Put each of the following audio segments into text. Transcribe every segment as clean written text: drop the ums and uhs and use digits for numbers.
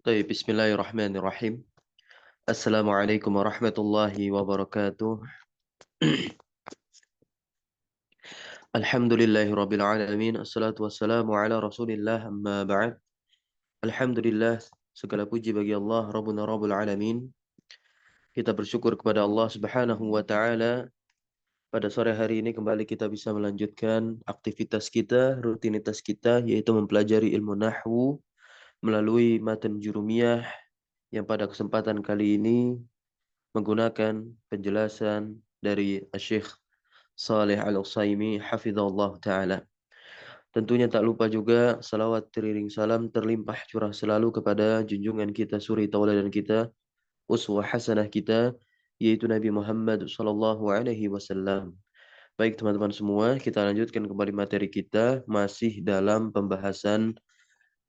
Baik, Bismillahirrahmanirrahim. Assalamualaikum warahmatullahi wabarakatuh. Alhamdulillahirabbil alamin. Assalatu wassalamu ala Rasulillah amma ba'd. Alhamdulillah, segala puji bagi Allah Rabbuna Rabbul alamin. Kita bersyukur kepada Allah Subhanahu wa taala pada sore hari ini kembali kita bisa melanjutkan aktivitas kita, rutinitas kita yaitu mempelajari ilmu nahwu melalui matan jurumiyah yang pada kesempatan kali ini menggunakan penjelasan dari Syekh Saleh Al-Utsaimin hafizahullah taala. Tentunya tak lupa juga salawat teriring salam terlimpah curah selalu kepada junjungan kita suri tauladan kita, uswah hasanah kita yaitu Nabi Muhammad sallallahu alaihi wasallam. Baik teman-teman semua, kita lanjutkan kembali materi kita masih dalam pembahasan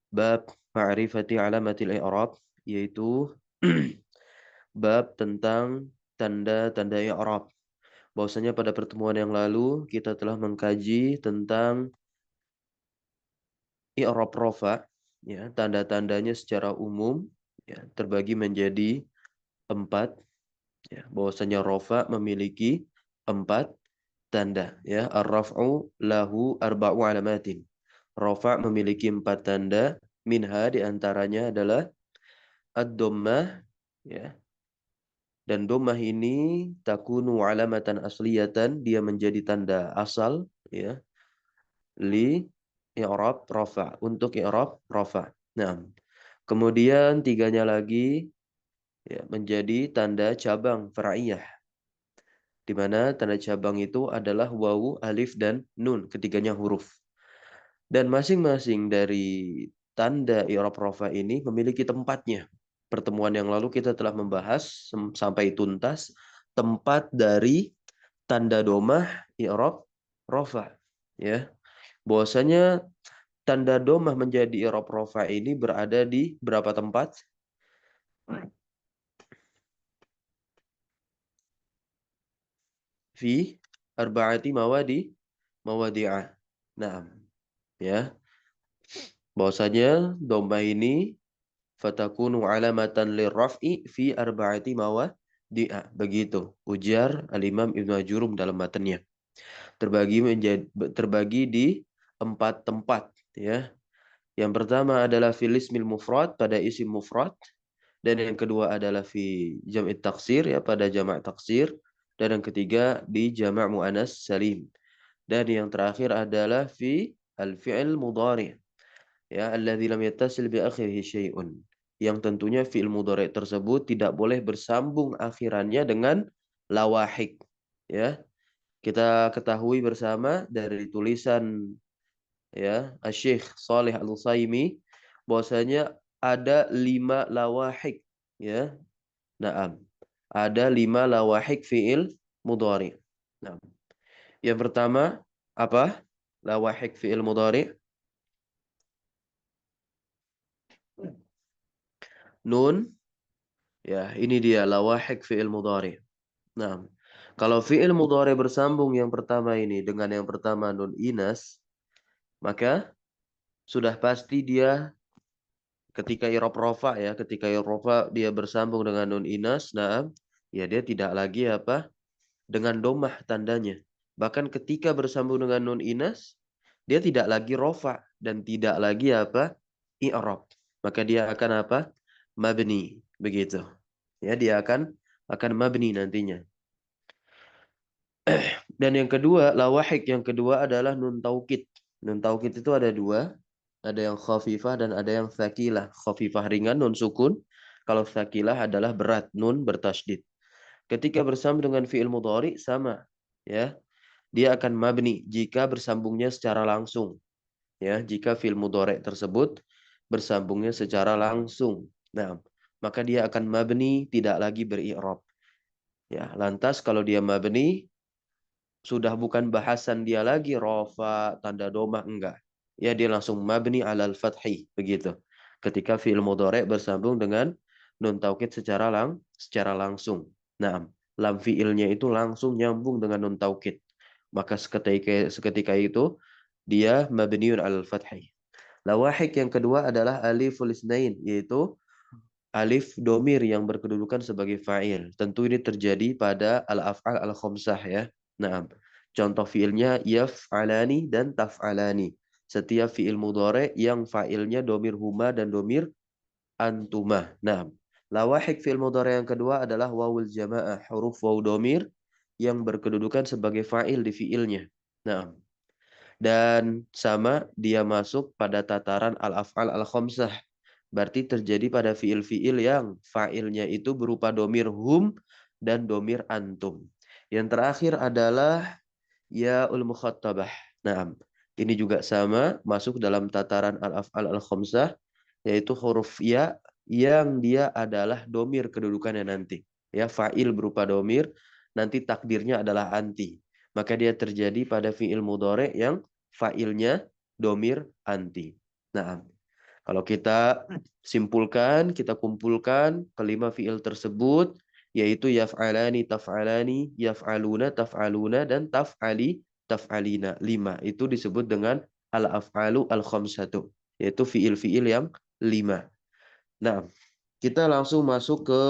bab ma'rifati alamatil i'rab yaitu bab tentang tanda-tanda i'rab. Bahwasanya pada pertemuan yang lalu kita telah mengkaji tentang i'rab rofa, ya, tanda-tandanya secara umum ya, terbagi menjadi 4, ya. Bahwasanya rofa memiliki 4 tanda, ya. Ar-raf'u lahu arba'u alamatin. Rofa memiliki 4 tanda, minha di antaranya adalah ad-dhammah, ya. Dan dhammah ini takunu alamatan asliyatan, dia menjadi tanda asal, ya, li i'rab rafa, untuk i'rab rafa. Nah, kemudian tiganya lagi ya, menjadi tanda cabang far'iyah, di mana tanda cabang itu adalah wawu, alif dan nun, ketiganya huruf. Dan masing-masing dari tanda i'rab rafa ini memiliki tempatnya. Pertemuan yang lalu kita telah membahas sampai tuntas tempat dari tanda domah i'rab rafa, ya. Bahwasanya tanda domah menjadi i'rab rafa ini berada di berapa tempat? Fi arba'ati mawadi'ah. Nah, ya. Bahwasanya domah ini fatakunu alamatan lirraf'i fi arba'ati mawadi'ah. Begitu ujar Al-Imam Ibnu Ajurum dalam matanya. Terbagi di 4 tempat, ya. Yang pertama adalah fil ismil mufrad, pada isim mufrad, dan yang kedua adalah fi jam'it taksir, ya, pada jamak taksir, dan yang ketiga di jamak muannas salim, dan yang terakhir adalah fi al-fi'il mudhari', ya, alladzi lam yattasil bi akhirih syai'un, yang tentunya fi'il mudhari' tersebut tidak boleh bersambung akhirannya dengan lawahik, ya. Kita ketahui bersama dari tulisan, ya, Syekh Saleh Al-Utsaimin bahwasanya ada 5 lawahik, ya. Naam. Ada 5 lawahik fi'il mudhari. Nah, yang pertama apa? Lawahik fi'il mudhari. Nun, ya, ini dia lawahik fi'il mudhari. Nah, kalau fi'il mudhari bersambung yang pertama ini dengan yang pertama nun inas, maka sudah pasti dia ketika i'rab rafa, ya, ketika i'rab rafa dia bersambung dengan nun inas, nah, ya dia tidak lagi apa? Dengan domah tandanya. Bahkan ketika bersambung dengan nun inas, dia tidak lagi rofa dan tidak lagi apa? I'rab. Maka dia akan apa? Mabni, begitu. Ya, dia akan mabni nantinya. Dan yang kedua, lawahik yang kedua adalah nun taukid. Nun taukid itu ada dua, ada yang khafifah dan ada yang tsakilah. Khafifah ringan nun sukun, kalau tsakilah adalah berat nun bertasydid. Ketika bersambung dengan fi'il mudhari sama, ya. Dia akan mabni jika bersambungnya secara langsung, ya, jika fi'il mudhari tersebut bersambungnya secara langsung. Nah, maka dia akan mabni, tidak lagi beri'rab. Ya, lantas kalau dia mabni sudah bukan bahasan dia lagi rofa, tanda domah, enggak. Ya, dia langsung mabni alal fathi, begitu. Ketika fi'il mudhari bersambung dengan nun taukid secara langsung. Nah, lam fi'ilnya itu langsung nyambung dengan nun taukid. Maka seketika itu dia mabniun alal fathi. Lawahik yang kedua adalah aliful isnain, yaitu alif domir yang berkedudukan sebagai fa'il. Tentu ini terjadi pada al-af'al al-khamsah ya. Nah, contoh fiilnya yaf'alani dan taf'alani. Setiap fiil mudhari yang fa'ilnya domir huma dan domir antumah. Nah, lawahik fiil mudhari yang kedua adalah wawul jamaah, huruf waw domir yang berkedudukan sebagai fa'il di fiilnya. Nah, dan sama dia masuk pada tataran al-af'al al-khamsah. Berarti terjadi pada fiil-fiil yang fa'ilnya itu berupa domir hum dan domir antum. Yang terakhir adalah ya'ul mukhattabah. Nah, ini juga sama masuk dalam tataran al-af'al al-khamsah, yaitu huruf ya yang dia adalah domir kedudukannya nanti. Ya, fa'il berupa domir, nanti takdirnya adalah anti. Maka dia terjadi pada fiil mudhari yang fa'ilnya domir anti. Nah, kalau kita simpulkan, kita kumpulkan kelima fiil tersebut, yaitu yaf'alani, taf'alani, yaf'aluna, taf'aluna, dan taf'ali, taf'alina. 5. Itu disebut dengan al-af'alu al-khamsatu, yaitu fiil-fiil yang 5. Nah, kita langsung masuk ke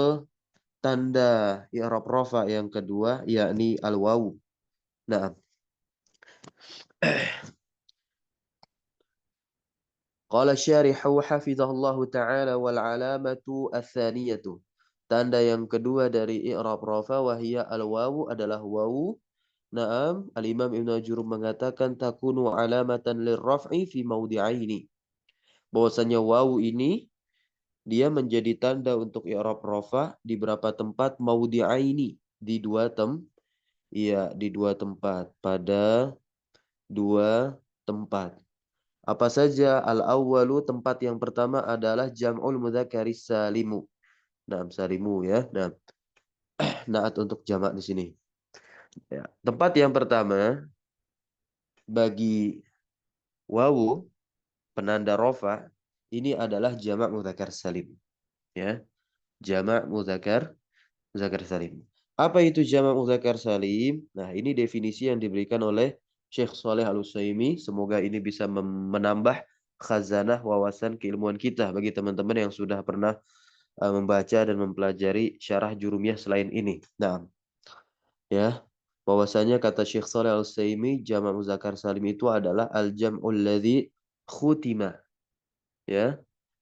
tanda i'rab rafa yang kedua, yakni al-wawu. Nah, qala syarihu hafizahullahu ta'ala wal alamatu ats-tsaniyatu. Tanda yang kedua dari i'rab rafa wahia al-wawu adalah wawu. Naam, Al-Imam Ibnu Ajurum mengatakan takunu alamatan lirraf'i fi mawdi'aini. Bahwasanya wawu ini dia menjadi tanda untuk i'rab rafa di berapa tempat, mawdi'aini, di dua iya, di dua tempat, pada dua tempat. Apa saja? Al-awwalu, tempat yang pertama adalah jam'ul mudzakkaris salimu. Nah, salimu ya. Nah, naat untuk jamak di sini. Ya. Tempat yang pertama bagi wawu penanda rofa ini adalah jamak mudzakkar salim. Ya, jamak mudzakkar salim. Apa itu jamak mudzakkar salim? Nah, ini definisi yang diberikan oleh Syekh Saleh Al-Utsaimin. Semoga ini bisa menambah khazanah wawasan keilmuan kita bagi teman-teman yang sudah pernah membaca dan mempelajari syarah jurumiyah selain ini. Nah, ya, bahwasanya kata Syekh Shalih Al-Utsaimin jamak muzakkar salim itu adalah al-jam'ul ladzi khutima, ya.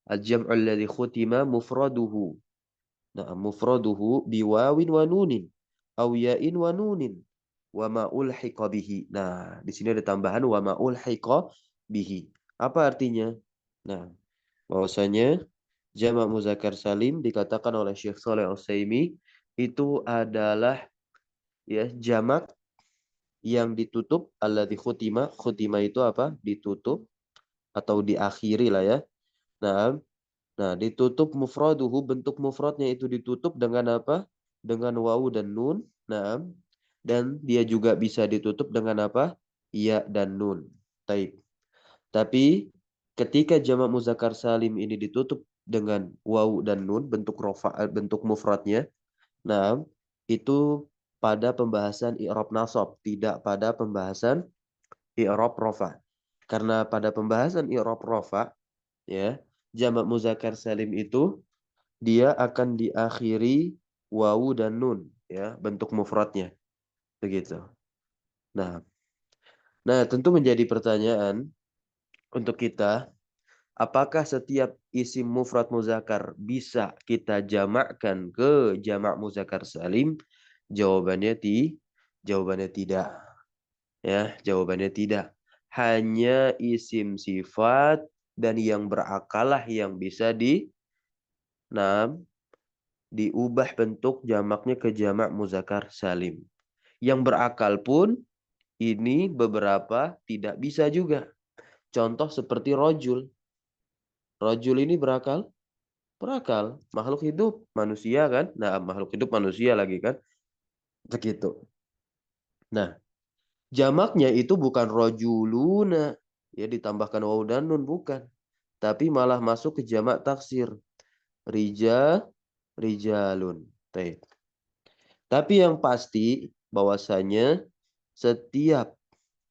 Al-jam'ul ladzi khutima mufraduhu. Nah, mufraduhu biwawin wa nunin aw ya'in wa nunin wa ma ulhiqa bihi. Nah, di sini ada tambahan wa ma ulhiqa bihi. Apa artinya? Nah, bahwasanya jamak muzakkar salim dikatakan oleh Syekh Shalih Al-Utsaimin itu adalah ya jamak yang ditutup alladzi khutima. Khutima itu apa? Ditutup atau diakhiri lah ya. Nah, nah ditutup mufraduhu, bentuk mufradnya itu ditutup dengan apa? Dengan wawu dan nun. Nah, dan dia juga bisa ditutup dengan apa? Ya dan nun. Taib. Tapi ketika jamak muzakkar salim ini ditutup dengan wawu dan nun, bentuk bentuk mufradnya, nah, itu pada pembahasan i'rab nasab, tidak pada pembahasan i'rab rafa. Karena pada pembahasan i'rab rafa, ya, jamak muzakkar salim itu dia akan diakhiri wawu dan nun, ya, bentuk mufradnya. Begitu. Nah, nah tentu menjadi pertanyaan untuk kita, apakah setiap isim mufrad muzakkar bisa kita jamakkan ke jamak muzakkar salim? Jawabannya jawabannya tidak. Ya, jawabannya tidak. Hanya isim sifat dan yang berakalah yang bisa nah, diubah bentuk jamaknya ke jamak muzakkar salim. Yang berakal pun ini beberapa tidak bisa juga. Contoh seperti rojul. Rojul ini berakal? Berakal. Makhluk hidup, manusia kan? Nah, makhluk hidup manusia lagi kan? Begitu. Nah, jamaknya itu bukan rojuluna. Ya, ditambahkan waw dan nun, bukan. Tapi malah masuk ke jamak taksir. Rijalun. Baik. Tapi yang pasti bahwasanya setiap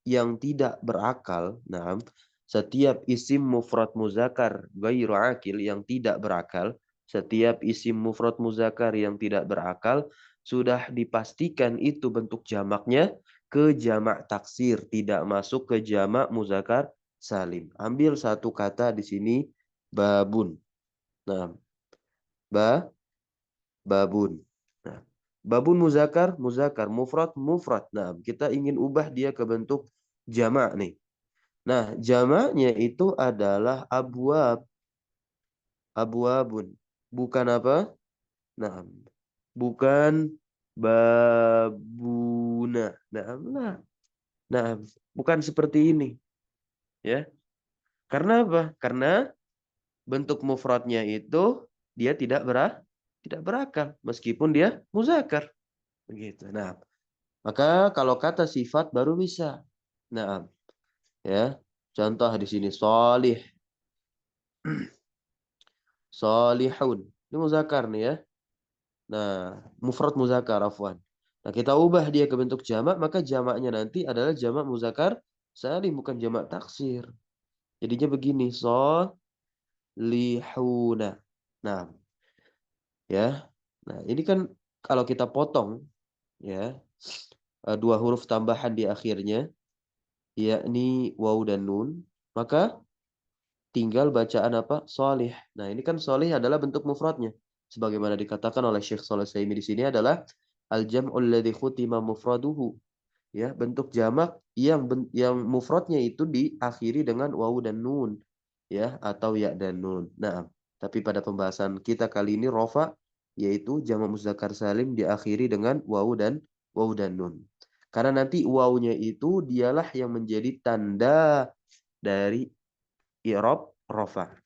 yang tidak berakal, nah, setiap isim mufrad muzakkar ghairu akil yang tidak berakal, Setiap isim mufrad muzakkar yang tidak berakal sudah dipastikan itu bentuk jamaknya ke jamak taksir, tidak masuk ke jamak muzakkar salim. Ambil satu kata di sini, babun. Nah, babun. Nah, babun muzakkar, muzakkar, mufrad, mufrad. Nah, kita ingin ubah dia ke bentuk jamak nih. Nah, jamaknya itu adalah abwab, abwabun. Bukan apa? Nah, bukan babuna. Nah, nah, bukan seperti ini, ya. Karena apa? Karena bentuk mufradnya itu dia tidak berakal meskipun dia muzakkar. Begitu. Nah, maka kalau kata sifat baru bisa. Nah, ya. Contoh di sini solih, solihun. Ini muzakkar nih ya. Nah, mufrad muzakkar afwan. Nah, kita ubah dia ke bentuk jamak, maka jamaknya nanti adalah jamak muzakkar salim bukan jamak taksir. Jadinya begini, solihuna. Nah, ya. Nah, ini kan kalau kita potong ya, dua huruf tambahan di akhirnya yakni waw dan nun, maka tinggal bacaan apa? Solih. Nah, ini kan solih adalah bentuk mufradnya. Sebagaimana dikatakan oleh Syekh Shalih Saimi di sini adalah al-jam'ul ladzi khutima mufraduhu. Ya, bentuk jamak yang mufradnya itu diakhiri dengan waw dan nun, ya, atau ya dan nun. Nah, tapi pada pembahasan kita kali ini rofa yaitu jamak muzakkar salim diakhiri dengan waw dan nun. Karena nanti wawnya itu dialah yang menjadi tanda dari i'rab rofa.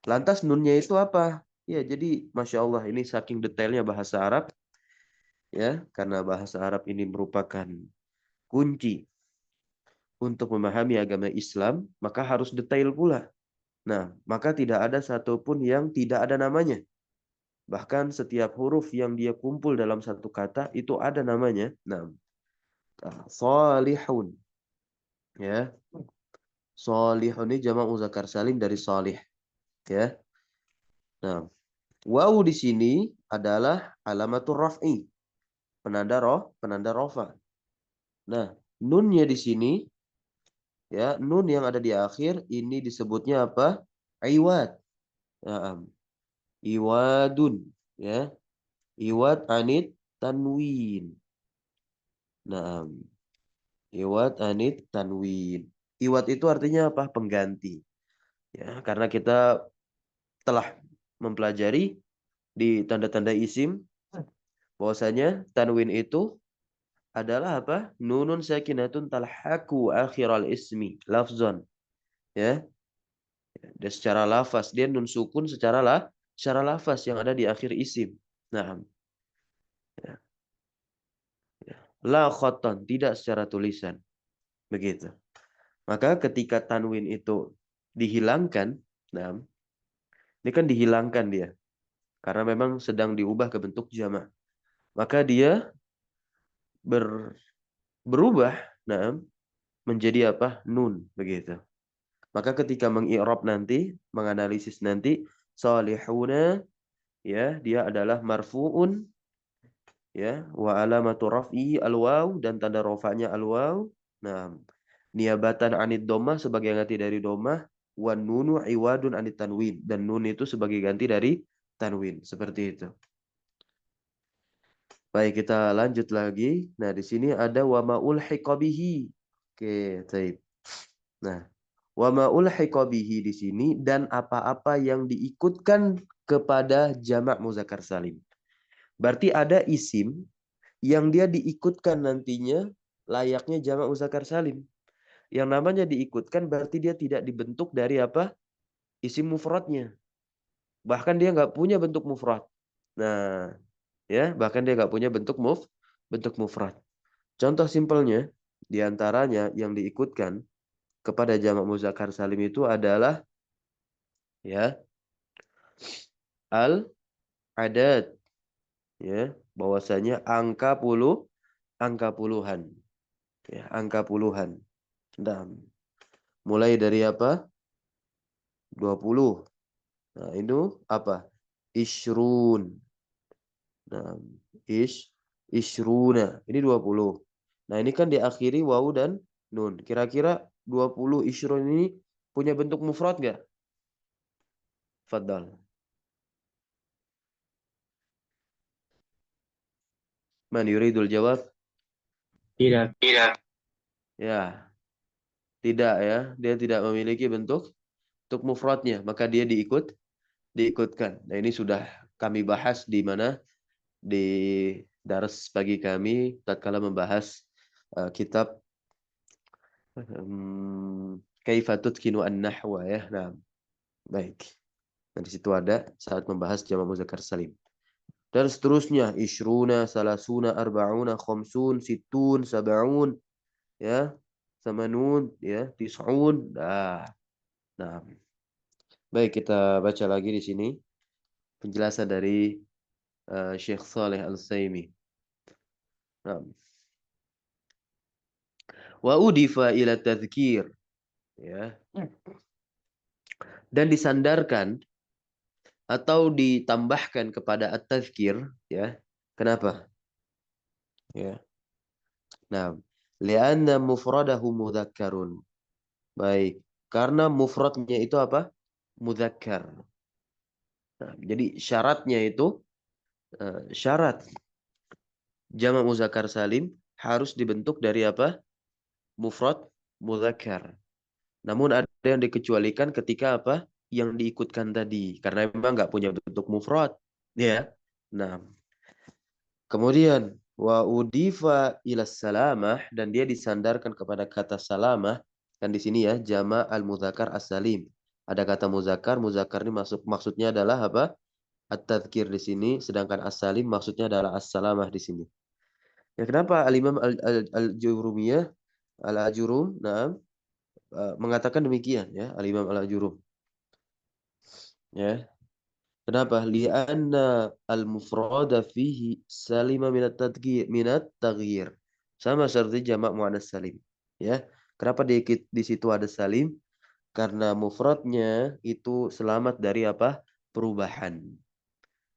Lantas nunnya itu apa? Ya, jadi Masya Allah ini saking detailnya bahasa Arab, ya, karena bahasa Arab ini merupakan kunci untuk memahami agama Islam, maka harus detail pula. Nah, maka tidak ada satupun yang tidak ada namanya. Bahkan setiap huruf yang dia kumpul dalam satu kata itu ada namanya. Nah, salihun, ya. Salihun ini jamak muzakkar salim dari salih, ya. Nah, waw di sini adalah alamatur raf'i, penanda rofa. Nah, nunnya di sini, ya, nun yang ada di akhir ini disebutnya apa? Iwad. Nah, iwadun, ya. Iwad anit tanwin. Nah, iwad anit tanwin. Iwad itu artinya apa? Pengganti. Ya, karena kita telah mempelajari di tanda-tanda isim bahwasanya tanwin itu adalah apa? Nunun sakinatun talhaku akhiral ismi lafzon. Ya, dan secara lafaz dia nun sukun secara lafaz yang ada di akhir isim. Nah, ya, ya. La khoton tidak secara tulisan. Begitu. Maka ketika tanwin itu dihilangkan, nah, ini kan dihilangkan dia karena memang sedang diubah ke bentuk jamak. Maka dia ber, berubah, nah, menjadi apa? Nun, begitu. Maka ketika mengi'rab nanti, menganalisis nanti, salihuna, ya, dia adalah marfu'un, ya, wa alamatu raf'i al-waw dan tanda rafa'nya al-waw. Nah, niabatan anid domah sebagai ganti dari domah, wan nunu iwadun anit tanwin, dan nun itu sebagai ganti dari tanwin. Seperti itu. Baik, kita lanjut lagi. Nah, di sini ada wa ma'ul hiqabihi. Oke, baik. Nah, wa ma'ul hiqabihi di sini dan apa-apa yang diikutkan kepada jamak muzakkar salim. Berarti ada isim yang dia diikutkan nantinya layaknya jamak muzakkar salim. Yang namanya diikutkan berarti dia tidak dibentuk dari apa? Isim mufradnya. Bahkan dia nggak punya bentuk mufrad. Nah, ya, bahkan dia nggak punya bentuk mufrad. Contoh simpelnya, diantaranya yang diikutkan kepada jamak muzakkar salim itu adalah ya al adad, ya, bahwasanya angka puluhan, ya, angka puluhan. Nah, mulai dari apa? 20. Nah, itu apa? isyrun. Nah, isyruna. Ini 20. Nah, ini kan diakhiri wawu dan nun. Kira-kira 20 isyrun ini punya bentuk mufrad nggak? Faddal. Man yuridul jawab? Tidak. Tidak. Ya, tidak ya. Dia tidak memiliki bentuk mufradnya, maka dia diikutkan. Nah, ini sudah kami bahas di mana? Di dars pagi kami tatkala membahas kitab Kaifa tutkinu an-nahwa ya. Nah, baik. Nah, di situ ada saat membahas jamak muzakkar salim. Dan seterusnya isyruna, salasuna, arba'una, khamsun, situn, sab'un, ya, samanun, ya, tis'un. Nah, baik kita baca lagi di sini penjelasan dari Syekh Saleh Al-Utsaimin. Nah, wa udifa ila tadhkir, ya, dan disandarkan atau ditambahkan kepada at-tadhkir, ya. Kenapa? Ya. Nah, li'anna mufradahu mudzakkarun. Baik, karena mufradnya itu apa? Mudzakkar. Nah, jadi syaratnya itu syarat jamak muzakkar salim harus dibentuk dari apa? Mufrad mudzakkar. Namun ada yang dikecualikan ketika apa? Yang diikutkan tadi karena memang nggak punya bentuk mufrad, ya. Nah, kemudian wa udifa ila salamah dan dia disandarkan kepada kata salamah kan di sini ya jama al muzakkar as-salim. Ada kata muzakkar, muzakkar ini maksudnya adalah apa? At-tadhkir di sini sedangkan as-salim maksudnya adalah as-salamah di sini. Ya kenapa Al-Imam Al-Jurumiyah Al-Ajurum mengatakan demikian ya Al-Imam Al-Ajurum ya. Kenapa? Li'anna al-mufrada fihi salima minat taghyir. Sama seperti jamak muannas salim. Ya. Kenapa di situ ada salim? Karena mufradnya itu selamat dari apa? Perubahan.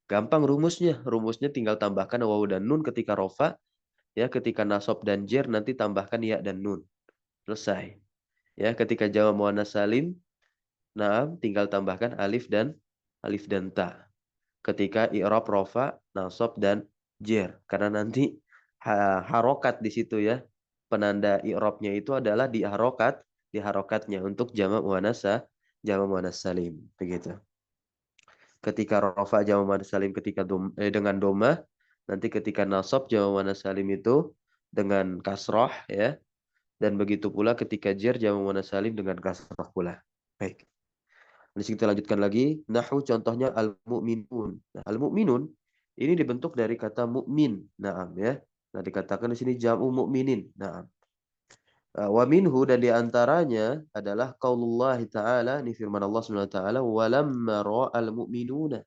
Gampang rumusnya. Rumusnya tinggal tambahkan wawu dan nun ketika rofa. Ya, ketika nasab dan jer nanti tambahkan ya dan nun. Selesai. Ya, ketika jamak muannas salim, tinggal tambahkan alif dan ta. Ketika i'rab rofa, nasab dan jer. Karena nanti harokat di situ ya. Penanda i'rabnya itu adalah di harokatnya untuk jamak muannas salim. Begitu. Ketika rofa jamak muannas salim dengan doma, nanti ketika nasab jamak muannas salim itu dengan kasroh ya. Dan begitu pula ketika jer jamak muannas salim dengan kasroh pula. Baik. Di sini kita lanjutkan lagi. Nahu contohnya al-mu'minun. Nah, al-mu'minun ini dibentuk dari kata mukmin. Naam ya. Nah, dikatakan di sini jam'u mu'minin. Naam. Wa minhu dan diantaranya adalah qaulullah ta'ala. Ini firman Allah SWT. Walamma ra'al mu'minuna.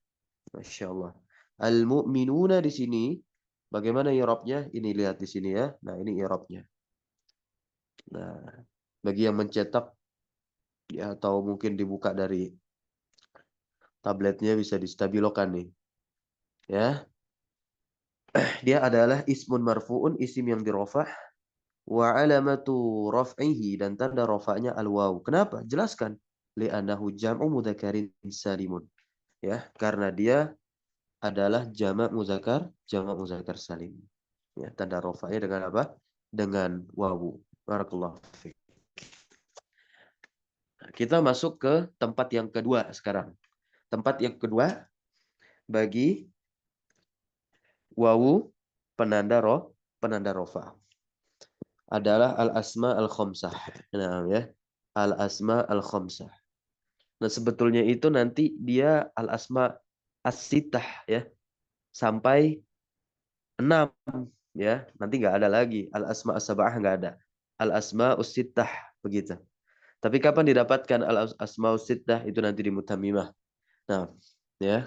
Masya Allah. Al-mu'minuna di sini. Bagaimana i'rabnya? Ini lihat di sini ya. Nah, ini i'rabnya. Nah, bagi yang mencetak ya atau mungkin dibuka dari tabletnya bisa distabilokan nih. Ya, dia adalah ismun marfu'un, isim yang dirofah. Wa alamatu raf'ihi dan tanda rafa'nya al-waw. Kenapa? Jelaskan. Li'annahu jam'u mudzakarin salimun. Ya, karena dia adalah jamak muzakkar salim. Ya, tanda rafa'nya dengan apa? Dengan wawu. Barakallahu fiik. Kita masuk ke tempat yang kedua sekarang. Tempat yang kedua bagi wawu penanda rofa adalah al-asma al-khamsah. Nah, ya. Al-asma al-khamsah. Nah, sebetulnya itu nanti dia al-asma as-sittah ya. Sampai 6 ya. Nanti nggak ada lagi. Al-asma as-sab'ah nggak ada. Al-asma us-sittah begitu. Tapi kapan didapatkan al-asma us-sittah itu nanti di mutammimah. Nah, ya.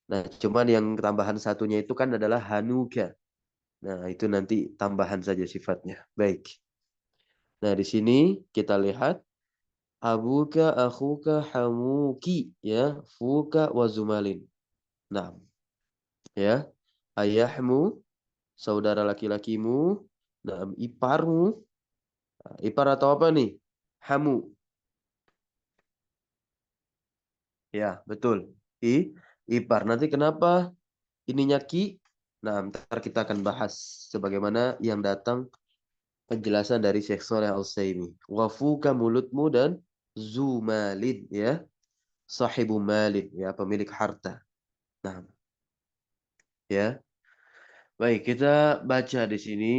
Nah, cuman yang tambahan satunya itu kan adalah hanuka. Nah, itu nanti tambahan saja sifatnya. Baik. Nah, di sini kita lihat Abuka, akhuka, hamuki, ya, fuka, wazumalin. Nah, ya, ayahmu, saudara laki-lakimu, nah, iparmu, nah, ipar atau apa nih? Hamu, ya, betul. Ipar. Nanti kenapa ininya ki? Nah, ntar kita akan bahas sebagaimana yang datang penjelasan dari Syekh Shalih Al-Utsaimin. Wafuka, mulutmu, dan zumalin, ya, sahibu malin, ya, pemilik harta. Nah, ya. Baik, kita baca di sini,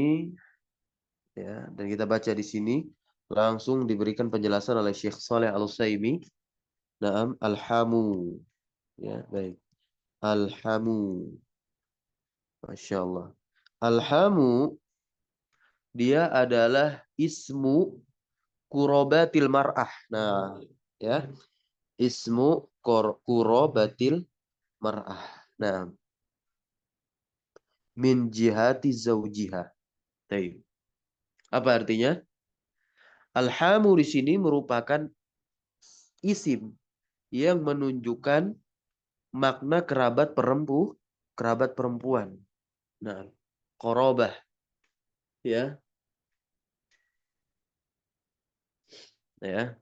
ya, dan kita baca di sini langsung diberikan penjelasan oleh Syekh Shalih Al-Utsaimin. Naam, alhamu, ya, baik. Alhamu, Masya Allah. Alhamu, dia adalah ismu kurobatil mar'ah. Nah, ya, ismu kurobatil mar'ah. Nah, min jihati zaujiha. Baik. Apa artinya? Alhamu di sini merupakan isim yang menunjukkan makna kerabat perempuan. Nah, korobah, ya, ya,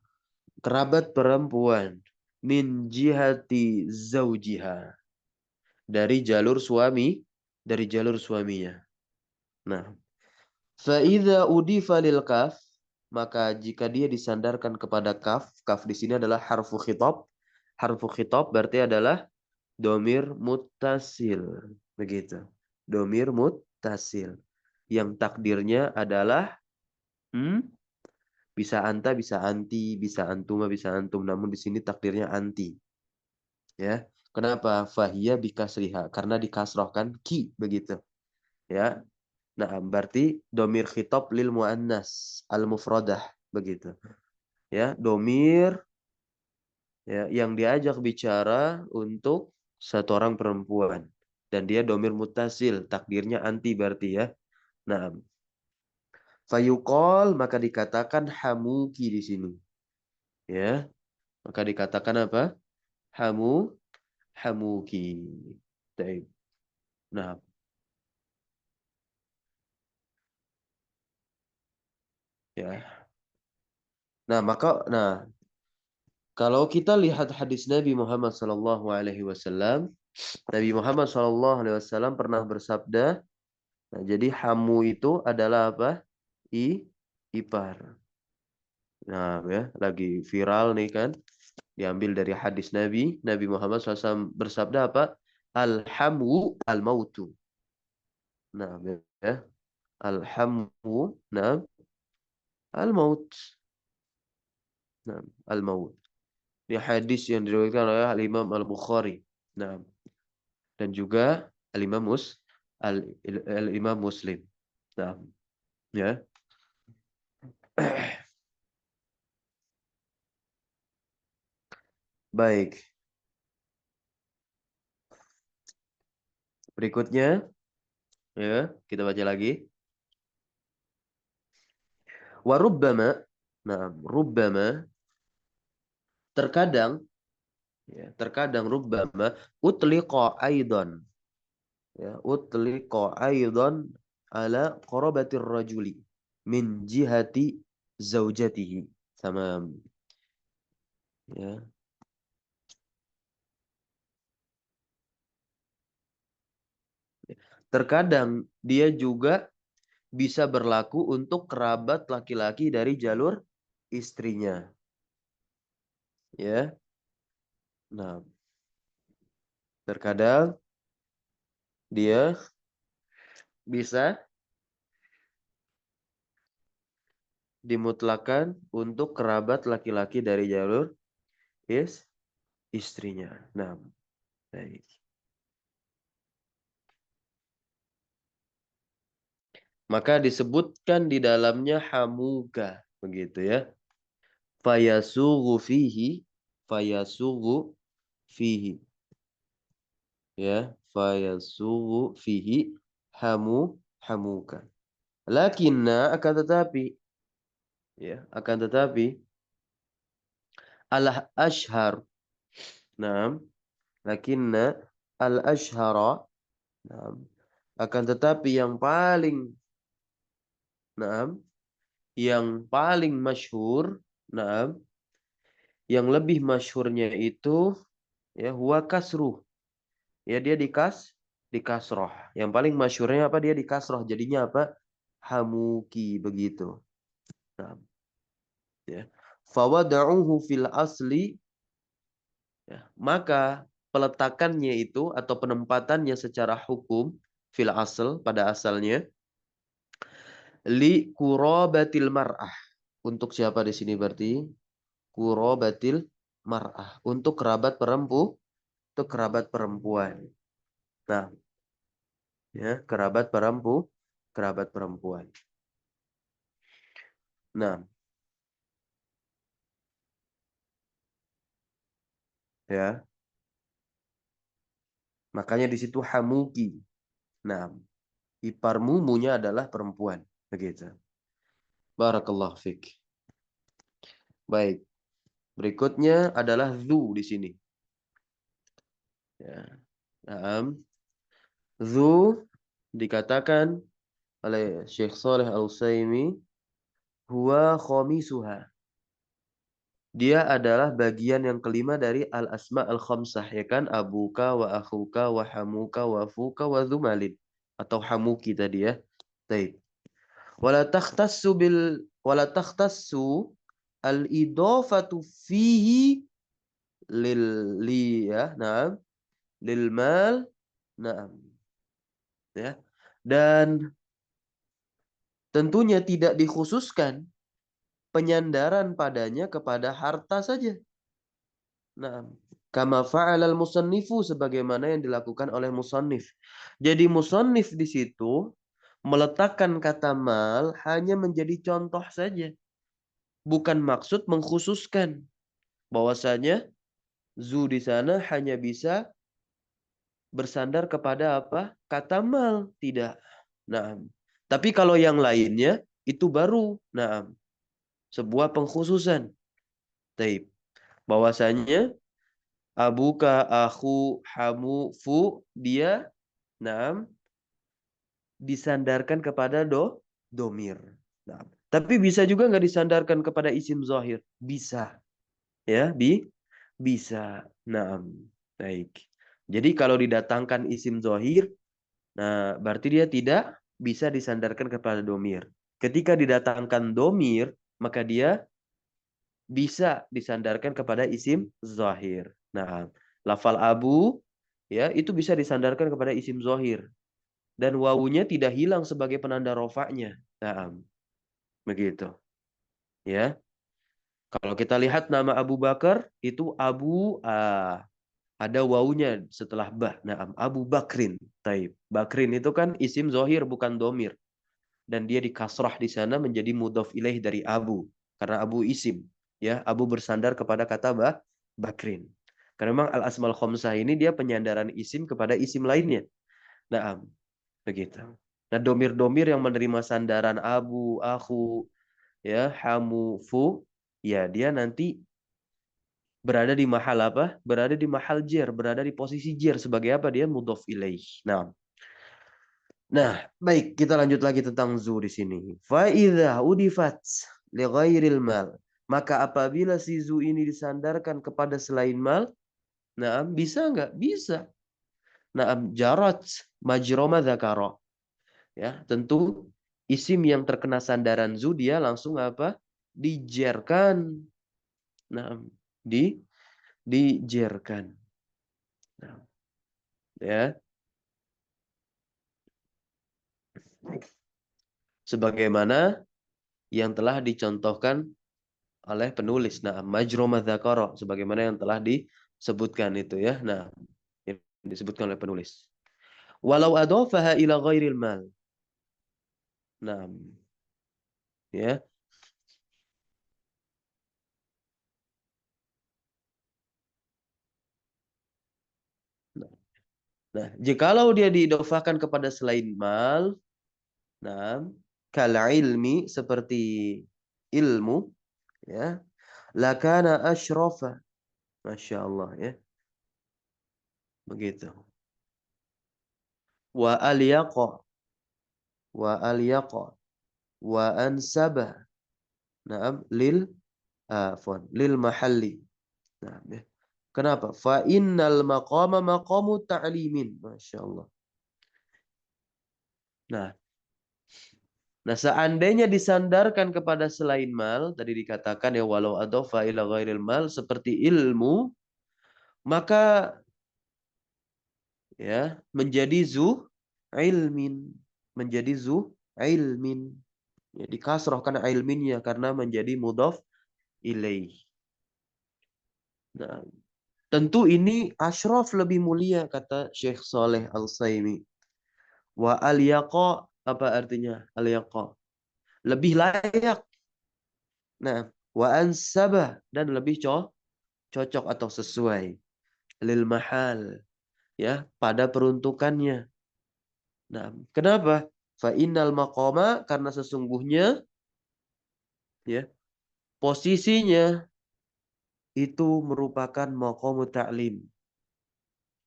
kerabat perempuan min jihati zaujiha, dari jalur suaminya. Nah, faida udifa lil kaf, maka jika dia disandarkan kepada kaf, kaf di sini adalah harfu khitab. Harfu khitab berarti adalah domir muttasil, begitu. Domir muttasil yang takdirnya adalah hmm, bisa anta, bisa anti, bisa antuma, bisa antum. Namun di sini takdirnya anti, ya. Kenapa? Fahiyah bikasriha, karena dikasrohkan ki, begitu, ya. Nah, berarti domir khitab lil muannas al mufradah, begitu, ya. Domir, ya, yang diajak bicara untuk satu orang perempuan, dan dia domir mutasil, takdirnya anti, berarti, ya. Nah, fayuqol, maka dikatakan hamuki di sini, ya. Maka dikatakan apa? Hamu, hamuki. Baik. Nah, ya. Nah, kalau kita lihat hadis Nabi Muhammad SAW, Nabi Muhammad SAW pernah bersabda, nah, jadi hamu itu adalah apa? Ipar. Nah, ya, lagi viral nih kan, diambil dari hadis Nabi. Nabi Muhammad SAW bersabda apa? Alhamu al-mautu. Nah, ya, alhamu, nah, al-maut. Nah, al-maut. Ini hadis yang diriwayatkan oleh Al-Imam Al-Bukhari. Nah, dan juga Al-Imam Al-Imam Muslim. Nah, ya. Baik. Berikutnya, ya, kita baca lagi. Warubbama, nah, rubbama, terkadang, ya, terkadang rubbama utliqa aidan, ya, utliqa aidan ala qarabatir rajuli min jihati zaujatihi. Sama, ya. Terkadang dia juga bisa berlaku untuk kerabat laki-laki dari jalur istrinya, ya. Nah, terkadang dia bisa dimutlakan untuk kerabat laki-laki dari jalur istrinya. Nah, baik. Maka disebutkan di dalamnya hamuka, begitu, ya. Fayasughu fihi, fayasughu fihi, ya, fayasughu fihi hamuka. Lakinna, akan tetapi, ya, akan tetapi al-ashhar. Nah, lakinna al-ashhara. Nah, akan tetapi nah, yang paling masyhur, nah, yang lebih masyhurnya itu ya huwa kasruh. Ya dia di kasroh. Yang paling masyhurnya apa? Dia di kasroh. Jadinya apa? Hamuki begitu. Nah, ya. Fawada'uhu fil asli, ya. Maka peletakannya itu atau penempatannya secara hukum fil asl pada asalnya li kurobatil mar'ah. Untuk siapa di sini berarti? Kurobatil mar'ah. Untuk kerabat perempuan. Nah, ya, kerabat perempuan. Nah, ya. Makanya di situ hamuki. Nah, ipar mumunya adalah perempuan. Begitu. Barakallah fik. Baik. Berikutnya adalah zu di sini. Ya. Nah, zu dikatakan oleh Syekh Saleh Al-Utsaimin huwa khamisuha. Dia adalah bagian yang kelima dari al-asma al-khamsah, ya kan? Abuka wa akhuka wa hamuka wa fuka wa zumalin. Atau hamuki tadi ya. Baik. Wala takhtassu al-idafatu fihi lil li ya, na'am, lil mal, na'am. Ya. Dan tentunya tidak dikhususkan penyandaran padanya kepada harta saja. Nah, kama fa'alal musannifu sebagaimana yang dilakukan oleh musannif. Jadi musannif di situ meletakkan kata mal hanya menjadi contoh saja, bukan maksud mengkhususkan bahwasanya zu di sana hanya bisa bersandar kepada apa? Kata mal, tidak. Nah, tapi kalau yang lainnya itu baru, nah, sebuah pengkhususan. Taib. Bahwasanya abuka, aku, hamu, fu, dia, nah, disandarkan kepada domir. Nah, tapi bisa juga nggak disandarkan kepada isim zahir? Bisa. Ya, bisa. Nah, baik. Jadi kalau didatangkan isim zahir, nah berarti dia tidak bisa disandarkan kepada domir. Ketika didatangkan domir, maka dia bisa disandarkan kepada isim zahir. Nah, lafal abu ya itu bisa disandarkan kepada isim zahir dan wawunya tidak hilang sebagai penanda rofaknya. Nah, begitu. Ya. Kalau kita lihat nama Abu Bakar itu Abu ada wawunya setelah bah. Nah, Abu Bakrin. Taib. Bakrin itu kan isim zahir bukan domir. Dan dia dikasrah di sana menjadi mudhof ilaih dari Abu. Karena Abu isim. Ya, Abu bersandar kepada kata Bakrin. Karena memang al-asmal khomsah ini dia penyandaran isim kepada isim lainnya. Nah, begitu. Nah, domir-domir yang menerima sandaran Abu, Aku, ya, Hamu, Fu, ya dia nanti berada di mahal apa? Berada di mahal jer, berada di posisi jer sebagai apa? Dia mudhof ilaih. Nah, baik, kita lanjut lagi tentang zu di sini. Fa idza udifat li ghairil mal. Maka apabila si zu ini disandarkan kepada selain mal, nah bisa enggak? Bisa. Nah, jarat majroma dzakara. Ya, tentu isim yang terkena sandaran zu dia langsung apa? Dijerkan. Nah, dijerkan. Nah, ya. Sebagaimana yang telah dicontohkan oleh penulis. Nah, majroma dzakara sebagaimana yang telah disebutkan itu ya. Nah, yang disebutkan oleh penulis. Walau adhafaha ila ghairil mal. Nah, ya. Nah, jikalau dia diidofakan kepada selain mal, nah, kal ilmi seperti ilmu, ya. Lakana asyrafa. Masya Allah ya. Begitu. Wa alyaqa. Wa alyaqa. Wa ansaba. Naam. Lil mahalli. Nah, ya. Kenapa? Fa innal maqama maqamu ta'limin. Masya Allah. Nah, seandainya disandarkan kepada selain mal, tadi dikatakan ya walau adhofa ila ghairil mal seperti ilmu, maka ya menjadi zu ilmin, menjadi zu ilmin. Ya, dikasroh karena ilminnya karena menjadi mudhaf ilaih. Nah, tentu ini asyraf lebih mulia kata Syekh Saleh Al-Utsaimin. Wa al-yaqa apa artinya? Al-yaqa lebih layak. Nah, wa ansabah dan lebih cocok atau sesuai lil mahal ya pada peruntukannya. Nah, kenapa? Fa innal maqama karena sesungguhnya ya posisinya itu merupakan maqamu ta'lim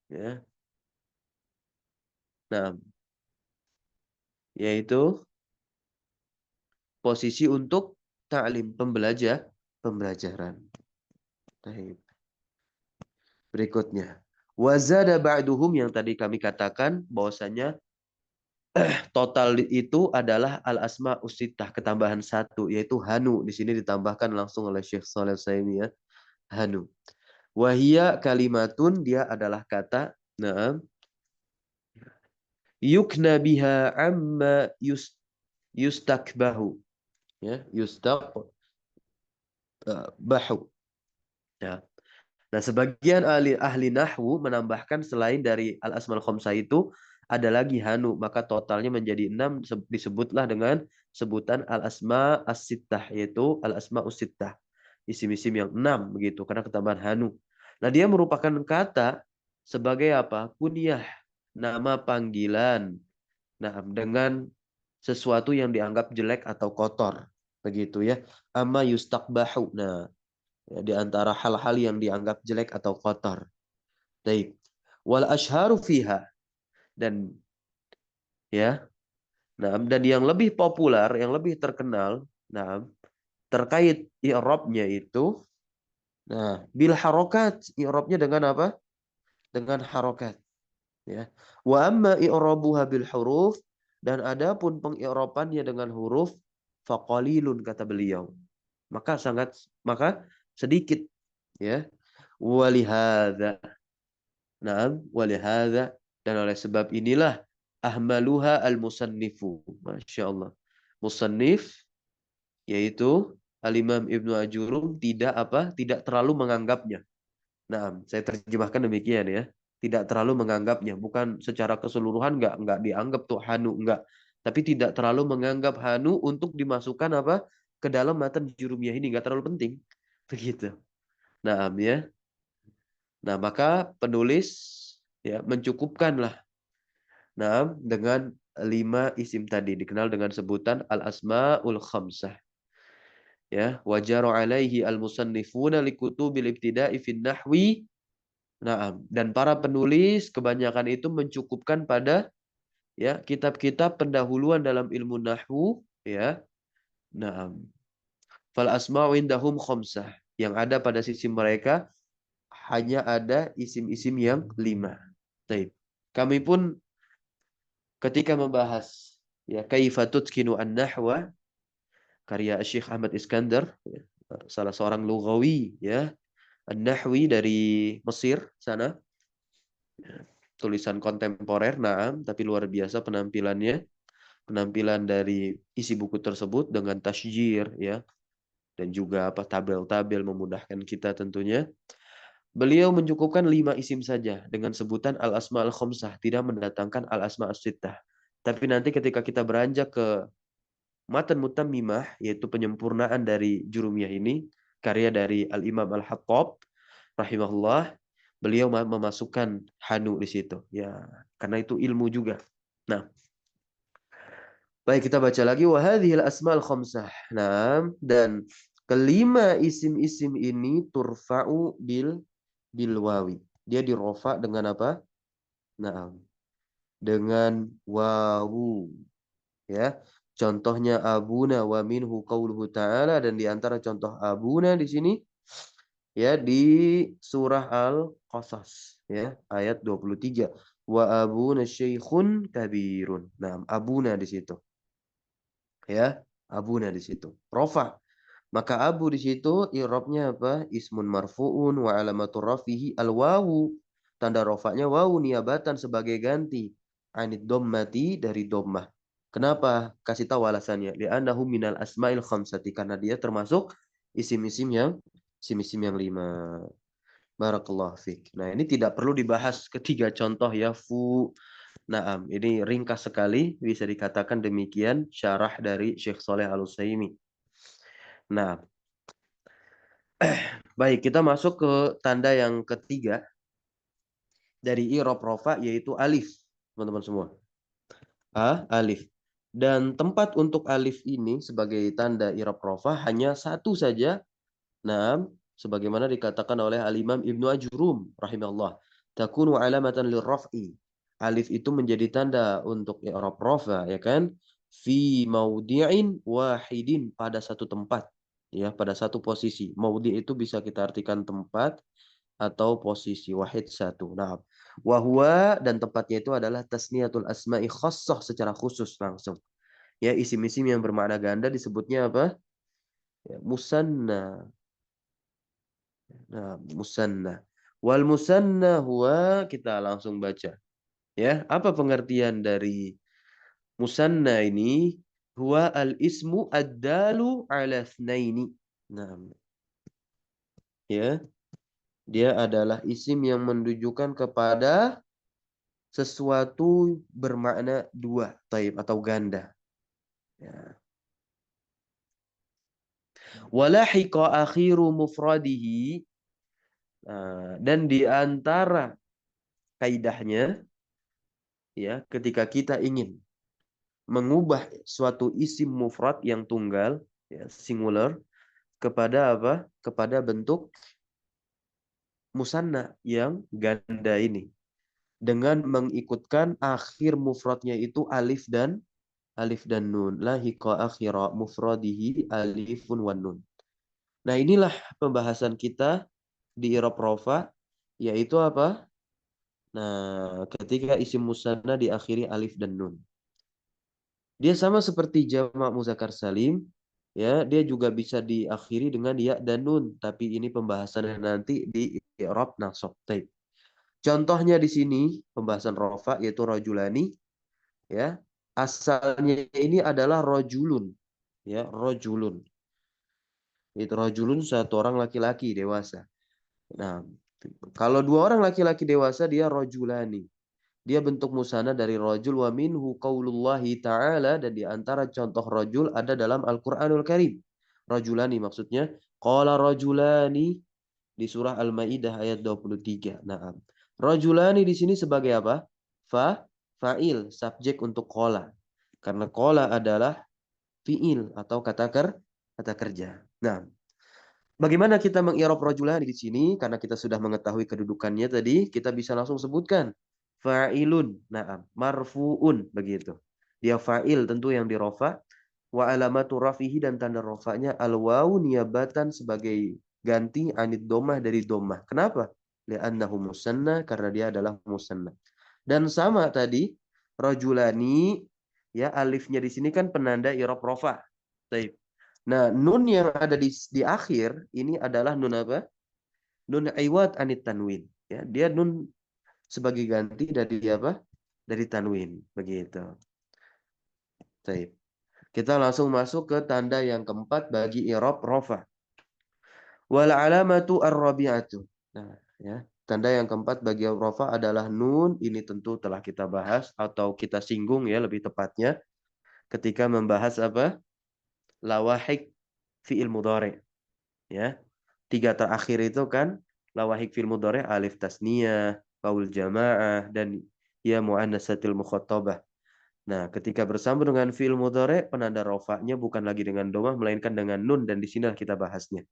ya. Nah, yaitu posisi untuk ta'lim pembelajaran. Baik. Berikutnya wazada ba'duhum yang tadi kami katakan bahwasanya total itu adalah al-asma usittah ketambahan satu yaitu hanu di sini ditambahkan langsung oleh Syekh Shalih Al-Utsaimin ya hanu wahia kalimatun dia adalah kata na'am yukna biha amma yustakbahu ya yustakbahu ya. Nah, sebagian ahli nahwu menambahkan selain dari al-asmal khamsah itu ada lagi hanu, maka totalnya menjadi 6 disebutlah dengan sebutan al-asma as-sittah yaitu al-asma us-sittah. Isim-isim yang 6 begitu karena ketambahan hanu. Nah, dia merupakan kata sebagai apa? Kunyah, nama panggilan. Nah, dengan sesuatu yang dianggap jelek atau kotor. Begitu ya. Amma yustakbahu. Nah, ya, di antara hal-hal yang dianggap jelek atau kotor. Baik. Wal ashharu fiha dan ya. Nah, dan yang lebih populer, yang lebih terkenal, nah, terkait i'rabnya itu nah, bil harokat, i'rabnya dengan apa? Dengan harokat, ya. Wa amma i'rabuha bil huruf dan adapun pengi'rabannya dengan huruf faqalilun kata beliau. Maka sedikit, ya. Walihada Naam, walihada dan oleh sebab inilah ahmaluha al-musannifu. Masya Allah. Musannif yaitu Al-Imam Ibnu Ajurum tidak terlalu menganggapnya. Nah, saya terjemahkan demikian ya. Tidak terlalu menganggapnya, bukan secara keseluruhan enggak dianggap tuh hanu enggak. Tapi tidak terlalu menganggap hanu untuk dimasukkan apa? Ke dalam matan jurumiyah ini enggak terlalu penting. Begitu. Nah, ya. Nah, maka penulis ya mencukupkanlah dengan 5 isim tadi dikenal dengan sebutan al-asmaul khamsah. Ya, wajaru alaihi al-musannifuna likutubil ibtida'i fin nahwi. Naam, dan para penulis kebanyakan itu mencukupkan pada ya kitab-kitab pendahuluan dalam ilmu nahwu ya. Naam. Fal asma'u indahum khamsah. Yang ada pada sisi mereka hanya ada isim-isim yang 5. Baik. Kami pun ketika membahas ya kaifa tutqinu an-nahwa karya Syekh Ahmad Iskandar ya, salah seorang lughawi ya an-nahwi dari Mesir sana ya, tulisan kontemporer naam tapi luar biasa penampilan dari isi buku tersebut dengan tasyjir ya dan juga apa tabel-tabel memudahkan kita tentunya. Beliau mencukupkan 5 isim saja dengan sebutan al-asma al-khamsah, tidak mendatangkan al-asma as-sittah. Tapi nanti ketika kita beranjak ke matan mutammimah, yaitu penyempurnaan dari jurumiyah ini, karya dari Al-Imam Al-Hattab, rahimahullah, beliau memasukkan hanu di situ. Ya, karena itu ilmu juga. Nah, baik kita baca lagi wa hadhil asmaul khamsah. Nah, dan Kelima isim-isim ini turfa'u bil wawi. Dia dirofa dengan apa? Naam. Dengan wawu. Ya. Contohnya abuna wa minhu qauluhu ta'ala, dan di antara contoh abuna di sini ya di surah Al-Qasas ya ayat 23. Wa abuna syaikhun kabirun. Nah, abuna di situ. Ya, abuna di situ. Rofa. Maka abu di situ i'rabnya apa? Ismun marfu'un wa alamatur rafihi al-wawu. Tanda rofaknya wawu niabatan sebagai ganti. Anid dommati dari dommah. Kenapa? Kasih tahu alasannya. Li'annahu minal asma'il khamsati. Karena dia termasuk isim-isim yang 5. Barakallahu fiik. Nah, ini tidak perlu dibahas ketiga contoh ya. Naam. Ini ringkas sekali. Bisa dikatakan demikian syarah dari Syekh Saleh Al-Utsaimin. Nah, baik, kita masuk ke tanda yang ketiga dari i'rab rofa, yaitu alif, teman-teman semua. Alif. Dan tempat untuk alif ini sebagai tanda i'rab rofa hanya satu saja. Nah, sebagaimana dikatakan oleh Al-Imam Ibnu Ajrum rahimahullah, takunu alamatan lirraf'i. Alif itu menjadi tanda untuk i'rab rofa, ya kan? Fi maudi'in wahidin, pada satu tempat. Ya, pada satu posisi. Maudi itu bisa kita artikan tempat atau posisi, wahid satu. Nah, wahwa, dan tempatnya itu adalah tasniyatul asma'i khassah, secara khusus langsung. Ya, isim-isim yang bermakna ganda disebutnya apa? Ya, musanna. Nah, musanna. Wal musanna huwa, kita langsung baca. Ya, apa pengertian dari musanna ini? Huwa al-ismu ad-dalu ala thnaini. Nah, ya, dia adalah isim yang menunjukkan kepada sesuatu bermakna dua, taib atau ganda. Ya. Walahiqa akhiru mufradihi. Nah, dan di antara kaidahnya, ya, ketika kita ingin mengubah suatu isim mufrad yang tunggal, ya, singular, kepada apa? Kepada bentuk musanna yang ganda ini, dengan mengikutkan akhir mufradnya itu alif dan nun. Lahiqa akhira mufradihi alifun wan nun. Nah, inilah pembahasan kita di i'rab rofa, yaitu apa? Nah, ketika isim musanna diakhiri alif dan nun. Dia sama seperti jamak muzakkar salim, ya, dia juga bisa diakhiri dengan ya dan nun, tapi ini pembahasannya nanti di i'rab nasab. Taib. Contohnya di sini pembahasan rofa yaitu rajulani, ya. Asalnya ini adalah rajulun, ya, rajulun. Itu rajulun, satu orang laki-laki dewasa. Nah, kalau dua orang laki-laki dewasa dia rajulani. Dia bentuk musana dari rajul, wa minhu qaulullahi ta'ala, dan di antara contoh rajul ada dalam Al-Qur'anul Karim. Rajulani maksudnya qala rajulani di surah Al-Maidah ayat 23. Nah, rajulani di sini sebagai apa? Fa'il, subjek untuk qala. Karena qala adalah fi'il atau kata kerja. Nah, bagaimana kita mengi'rab rajulani di sini? Karena kita sudah mengetahui kedudukannya tadi, kita bisa langsung sebutkan fa'ilun, na'am, marfu'un, begitu. Dia fa'il tentu yang dirofa, wa alamatu rafihi, dan tanda rofanya al-wawu niabatan sebagai ganti anid domah dari domah. Kenapa? Li'annahu musanna, karena dia adalah musanna. Dan sama tadi rajulani, ya, alifnya di sini kan penanda i'rab rofa. Baik. Nah, nun yang ada di akhir ini adalah nun apa? Nun iwad anit tanwin. Ya, dia nun sebagai ganti dari apa? Dari tanwin, begitu. Baik. Kita langsung masuk ke tanda yang keempat bagi i'rab rofa. Wal alamatu ar-rabi'atu. Nah, ya. Tanda yang keempat bagi i'rab rofa adalah nun. Ini tentu telah kita bahas atau kita singgung, ya, lebih tepatnya ketika membahas apa? Lawahik fi'il mudhari. Ya. Tiga terakhir itu kan lawahik fi'il mudhari, alif tasniyah, faul jamaah, dan ya muannatsatil mukhatabah. Nah, ketika bersambung dengan fi'il mudhari, penanda rofaknya bukan lagi dengan domah, melainkan dengan nun, dan di sini kita bahasnya.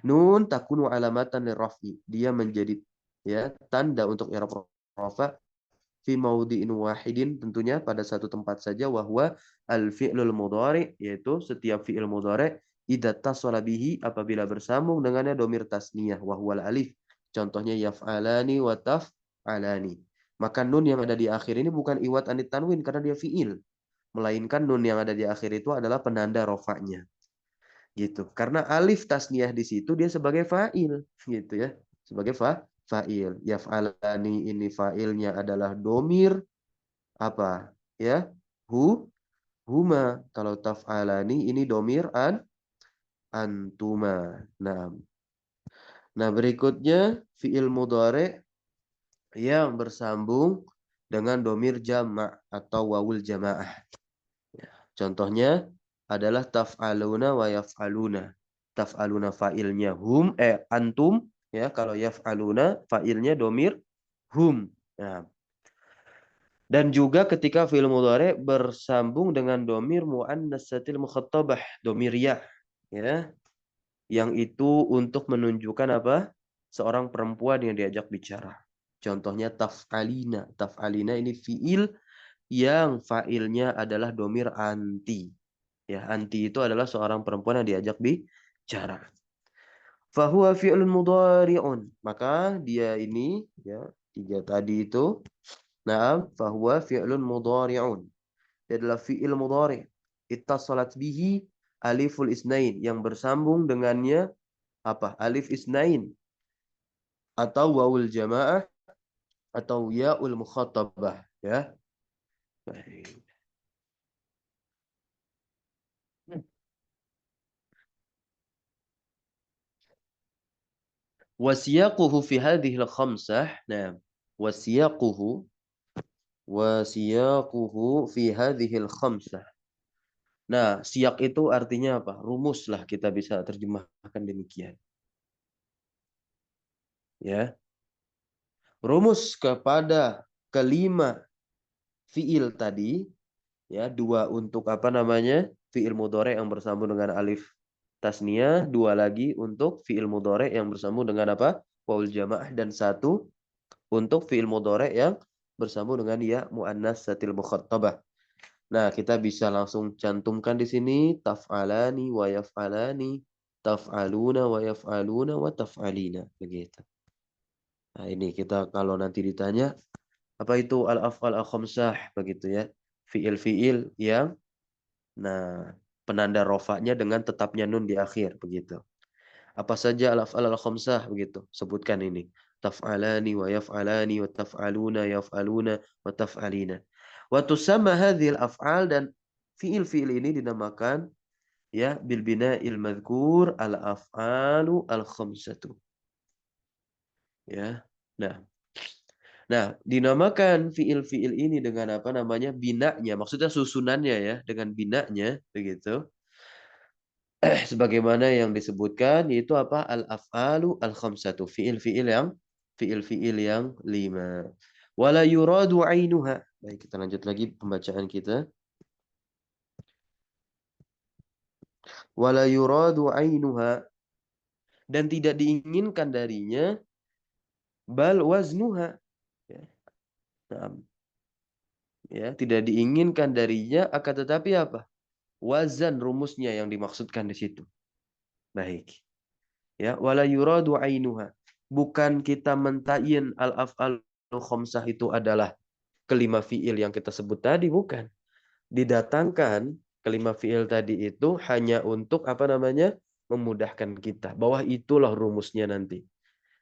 Nun takunu alamatan lirraf'i. Dia menjadi ya tanda untuk i'rab rafa fi maudhi'in wahidin, tentunya pada satu tempat saja, wahwa al fi'lul mudhari, yaitu setiap fi'il mudhari idza tasala bihi, apabila bersambung dengannya domir tasniyah, wahwal alif. Contohnya yaf'alani wa taf'alani. Maka nun yang ada di akhir ini bukan iwat anit tanwin karena dia fi'il, melainkan nun yang ada di akhir itu adalah penanda rofaknya. Gitu. Karena alif tasniyah di situ dia sebagai fa'il, gitu ya. Sebagai fa'il. Yaf'alani ini fa'ilnya adalah domir apa? Ya. Huma. Kalau taf'alani ini domir antuma. Nah, berikutnya fi'il mudhari yang bersambung dengan domir jama' atau wawul jamaah. Contohnya adalah taf'aluna wa yaf'aluna. Taf'aluna fa'ilnya antum, ya. Kalau yaf'aluna fa'ilnya domir hum. Nah, dan juga ketika fi'il mudhari bersambung dengan domir muannatsatil mukhattabah, domir ya, yang itu untuk menunjukkan apa? Seorang perempuan yang diajak bicara. Contohnya taf'alina. Taf'alina ini fi'il yang fa'ilnya adalah domir anti. Ya, anti itu adalah seorang perempuan yang diajak bicara. Fahuwa fi'lun mudhari'un. Maka dia ini, ya, tiga tadi itu. Naam, fahuwa fi'lun mudhari'un. Dia adalah fi'il mudhari'. Ittasalat bihi aliful isnain. Yang bersambung dengannya apa? Alif isnain. Atau wawul jamaah. Atau ya'ul mukhatabah. Ya. Baik. Wasiyaquhu fi hadhihi al-khamsah. Nah, wasiyaquhu fi hadhihi al-khamsah. Nah, siyak itu artinya apa? Rumus lah, kita bisa terjemahkan demikian. Ya. Rumus kepada kelima fiil tadi, ya, dua untuk apa namanya? Fiil mudhari yang bersambung dengan alif tasniyah, dua lagi untuk fiil mudhari yang bersambung dengan apa? Waul jamaah, dan satu untuk fiil mudhari yang bersambung dengan ya muannas satil mukhattabah. Nah, kita bisa langsung cantumkan di sini taf'alani wa yaf'alani, taf'aluna wa yaf'aluna wa taf'alina, begitu. Nah, ini kita kalau nanti ditanya apa itu al-af'al al-khamsah, begitu ya. Fiil-fiil yang penanda rofaknya dengan tetapnya nun di akhir, begitu. Apa saja al-af'al al-khamsah, begitu. Sebutkan ini. Taf'alani wa yaf'alani wa taf'aluna yaf'aluna wa taf'alina. Wa tusamma hadhil af'al, dan fiil-fiil ini dinamakan ya bil bina'il madhkur al-af'alu al-khamsatu. Ya. Nah, dinamakan fiil-fiil ini dengan apa namanya? Binanya, maksudnya susunannya ya, dengan binanya, begitu. Sebagaimana yang disebutkan yaitu apa? Al-af'alu al-khamsatu, fiil-fiil yang lima. Wala yuradu ainuha. Baik, kita lanjut lagi pembacaan kita. Wala yuradu ainuha, dan tidak diinginkan darinya bal waznuha. Ya. Nah, ya, tidak diinginkan darinya, akan tetapi apa? Wazan rumusnya yang dimaksudkan di situ. Baik. Ya, wala yuradu ainuha. Bukan kita mentayin al-af'al khamsah itu adalah kelima fiil yang kita sebut tadi, bukan. Didatangkan kelima fiil tadi itu hanya untuk apa namanya? Memudahkan kita bahwa itulah rumusnya nanti.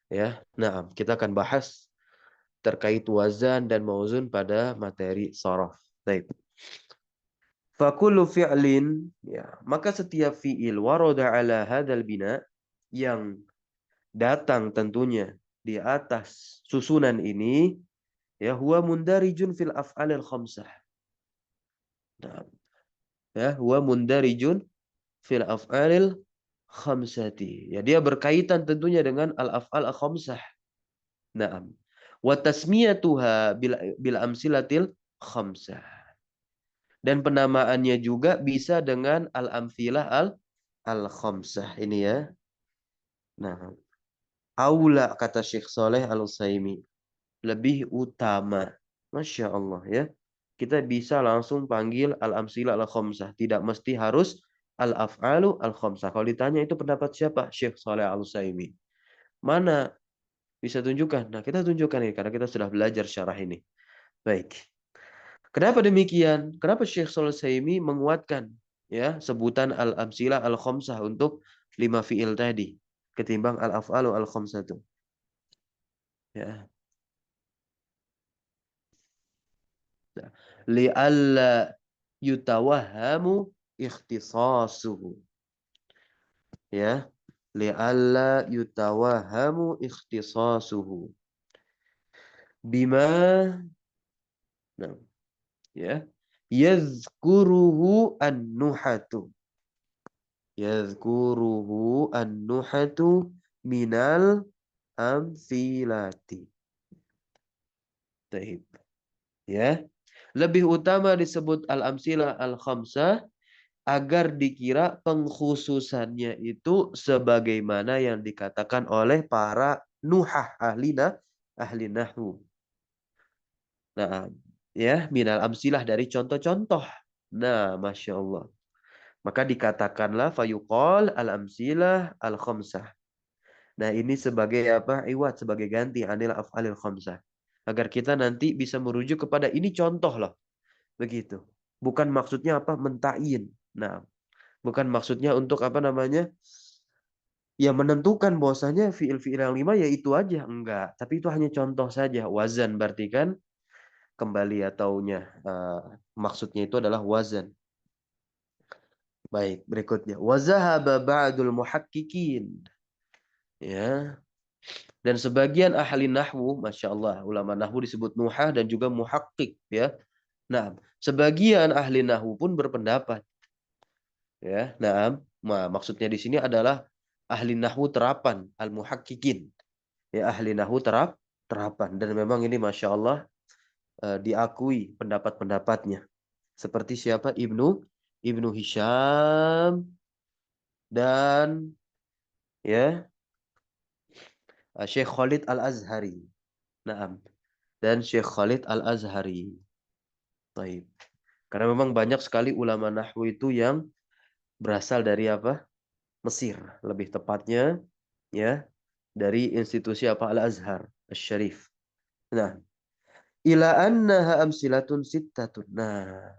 Ya. Nah, kita akan bahas terkait wazan dan mauzun pada materi sharaf. Baik. Fakullu fi'lin, ya, maka setiap fi'il warada ala hadzal bina, yang datang tentunya di atas susunan ini, ya, huwa mundarijun fil af'alil khamsah. Nah, ya, huwa mundarijun fil af'alil khamsati. Ya, dia berkaitan tentunya dengan al-af'al al-khamsah. Naam. Wa tasmiyatuha bil amsilatil khamsah. Dan penamaannya juga bisa dengan al-amthilah al-khamsah ini ya. Nah, aula kata Syekh Saleh Al-Utsaimin, lebih utama. Masya Allah ya. Kita bisa langsung panggil al-amthilah al-khamsah. Tidak mesti harus al-af'alu al-khamsah. Kalau ditanya itu pendapat siapa? Syekh Saleh Al-Utsaimin. Mana? Bisa tunjukkan. Nah, kita tunjukkan ini karena kita sudah belajar syarah ini. Baik. Kenapa demikian? Kenapa Syekh Shalih Utsaimin menguatkan ya sebutan al-amsilah al-khamsah untuk 5 fiil tadi ketimbang al-af'alu al-khamsah itu? Ya. Li'alla yutawahhamu ikhtisasuhu. Ya. Li'alla yutawahhamu ikhtisasuhu. Bima nah, ya. Yazkuruhu an-nuhatu. Yazkuruhu an-nuhatu minal amsilati. Taib. Ya. Lebih utama disebut al-amsilah al-khamsah agar dikira pengkhususannya itu sebagaimana yang dikatakan oleh para nuhah ahli nahwu. Nah, ya, minal amsilah dari contoh-contoh. Nah, Masya Allah. Maka dikatakanlah fayuqal al-amsilah al-khamsah. Nah, ini sebagai apa? Iwat, sebagai ganti anil af'alil khamsah. Agar kita nanti bisa merujuk kepada ini contoh loh. Begitu. Bukan maksudnya apa? Mentain. Nah, bukan maksudnya untuk apa namanya? Ya menentukan bahwasanya fiil-fiil yang 5 ya itu aja. Enggak. Tapi itu hanya contoh saja. Wazan berarti kan kembali ataunya. Maksudnya itu adalah wazan. Baik, berikutnya. Wazahaba ba'dul muhakkikin. Ya. Dan sebagian ahli nahwu, Masya Allah, ulama nahwu disebut nuhah dan juga muhakkik. Ya. Nah, sebagian ahli nahwu pun berpendapat. Ya, nah, maksudnya di sini adalah ahli nahwu terapan, al-muhakkikin. Ya, ahli nahwu terapan. Dan memang ini Masya Allah diakui pendapat-pendapatnya. Seperti siapa? Ibnu Hisham dan ya Syekh Khalid Al-Azhari. Naam. Dan Syekh Khalid Al-Azhari. Taib. Karena memang banyak sekali ulama nahwu itu yang berasal dari apa? Mesir, lebih tepatnya ya, dari institusi apa Al-Azhar Asy-Syarif. Nah, ila annaha amsilatun sittatun. Nah,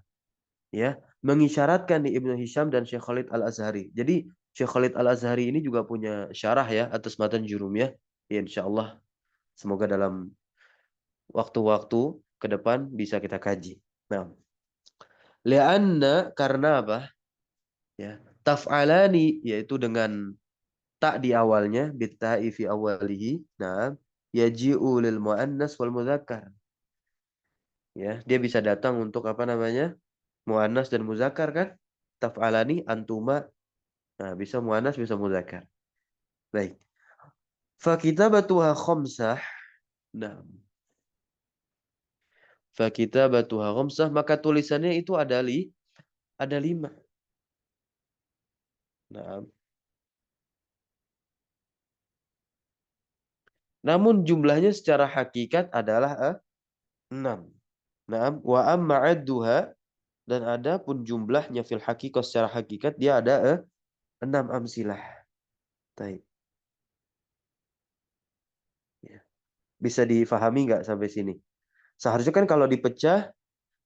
ya, mengisyaratkan di Ibnu Hisham dan Syekh Khalid Al-Azhari. Jadi Syekh Khalid Al-Azhari ini juga punya syarah ya atas matan Jurumiyah. Ya, insyaallah semoga dalam waktu-waktu ke depan bisa kita kaji. Nah, li'anna karena apa? Ya, taf'alani yaitu dengan tak di awalnya, bitta'i fi awalihi. Nah, yaji'u lil muannas wal mudzakkar. Ya, dia bisa datang untuk apa namanya? Muannas dan muzakkar kan? Taf'alani antuma. Nah, bisa muannas bisa muzakkar. Baik. Fa kitabatuha khamsah. Nah, fa kitabatuha khamsah maka tulisannya itu ada 5. Nah, namun jumlahnya secara hakikat adalah 6. Nah, wa amma adduha dan ada pun jumlahnya fil hakikat secara hakikat dia ada 6 amsilah. Baik. Ya. Bisa difahami nggak sampai sini? Seharusnya kan kalau dipecah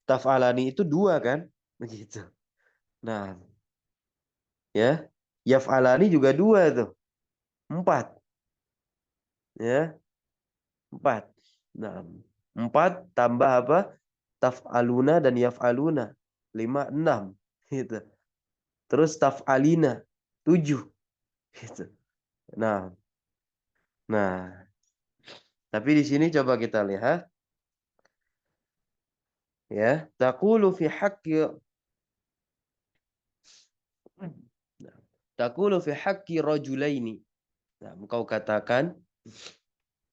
taf'alani itu 2 kan? Begitu. Nah, ya. Yaf'alani juga 2 tuh. 4. Ya, 4. Nah, 4 tambah apa? Taf'aluna dan yaf'aluna. 5, 6. Gitu. Terus taf'alina 7. Gitu. Nah, nah. Tapi di sini coba kita lihat ya. Taqulu fi haqqi Taqulu fi haqqi rajulaini. Nah, engkau katakan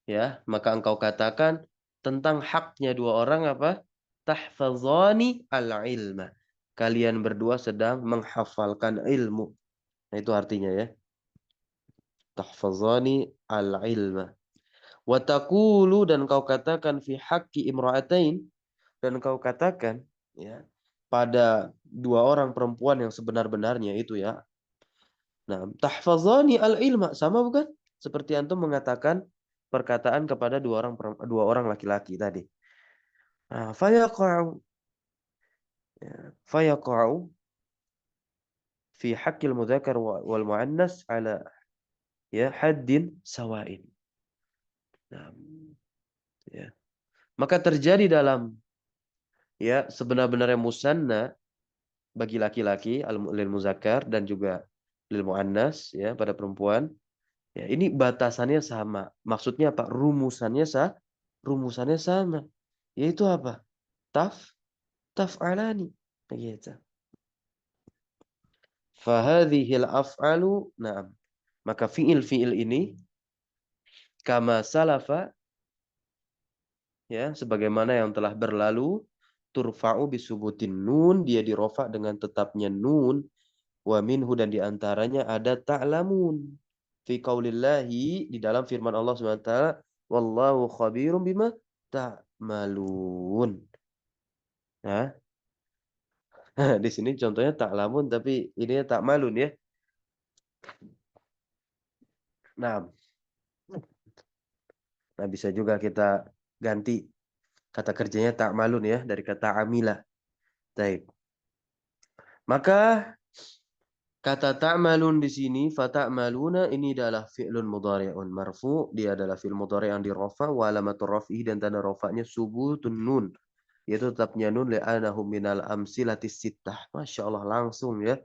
ya, maka engkau katakan tentang haknya 2 orang apa? Tahfazani al-ilma. kalian berdua sedang menghafalkan ilmu. Nah, itu artinya ya. Tahfazani al-ilma. Wa taqulu, dan kau katakan fi haqqi imra'atain, dan kau katakan ya pada dua orang perempuan yang sebenar-benarnya itu ya. Nah, tahfazani al-ilma sama bukan? Seperti antum mengatakan perkataan kepada dua orang laki-laki tadi. Nah, fayaqa'u, ya, fayaqa'u fi haqqil mudzakkar wal muannas ala ya haddin sawain. Nah, ya. Maka terjadi dalam ya sebenar-benarnya musanna bagi laki-laki lil muzakkar dan juga lil muannas ya pada perempuan. Ya, ini batasannya sama. Maksudnya apa? Rumusannya sama. Yaitu apa? Taf'alani. Gitu. Fahadhil af'alu, na'am. Maka fiil ini kama salafa ya sebagaimana yang telah berlalu, turfa'u bisubutin nun, dia dirofa dengan tetapnya nun, wa minhu, dan diantaranya ada ta'lamun fi qaulillahi, di dalam firman Allah Subhanahu wa taala, wallahu khabirum bima ta'malun. Nah, di sini contohnya ta'lamun tapi ini ta'malun ya. Nah, bisa juga kita ganti kata kerjanya ta'malun ya dari kata amila. Baik. Maka kata ta'malun di sini, fata'maluna, ini adalah fi'lun mudhari'un marfu, dia adalah fi'il mudhari' yang dirafa, wa alamatur raf'i, dan tanda rafa'nya subutun nun, yaitu tetapnya nun, li'anahu minal amsilatis sittah. Masya Allah, langsung ya,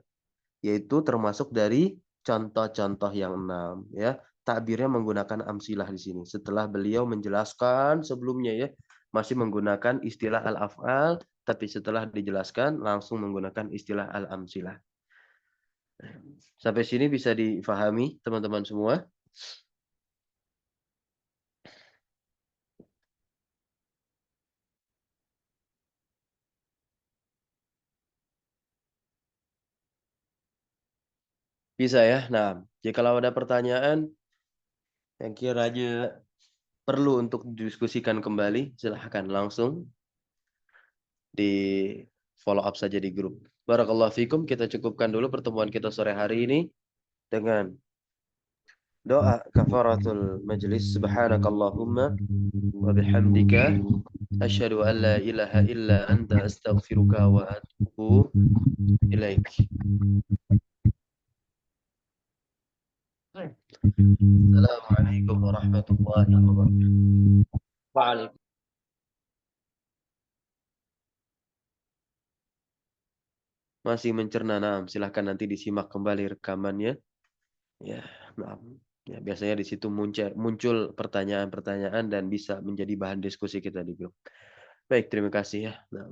yaitu termasuk dari contoh-contoh yang 6 ya. Takbirnya menggunakan amsilah di sini. Setelah beliau menjelaskan sebelumnya ya, masih menggunakan istilah al-af'al, tapi setelah dijelaskan langsung menggunakan istilah al-amsilah. Sampai sini bisa difahami teman-teman semua? Bisa ya? Nah, jikalau ada pertanyaan yang kiranya perlu untuk didiskusikan kembali, silahkan langsung di follow up saja di grup. Barakallahu fikum, kita cukupkan dulu pertemuan kita sore hari ini dengan doa kafaratul majlis. Subhanakallahumma wa bihamdika asyhadu an la ilaha illa anta astaghfiruka wa atubu ilaik. Assalamualaikum warahmatullahi wabarakatuh. Waalaikumsalam. Masih mencerna, nah, silahkan nanti disimak kembali rekamannya. Ya, nah, ya, biasanya di situ muncul pertanyaan-pertanyaan dan bisa menjadi bahan diskusi kita di grup. Baik, terima kasih ya. Nah.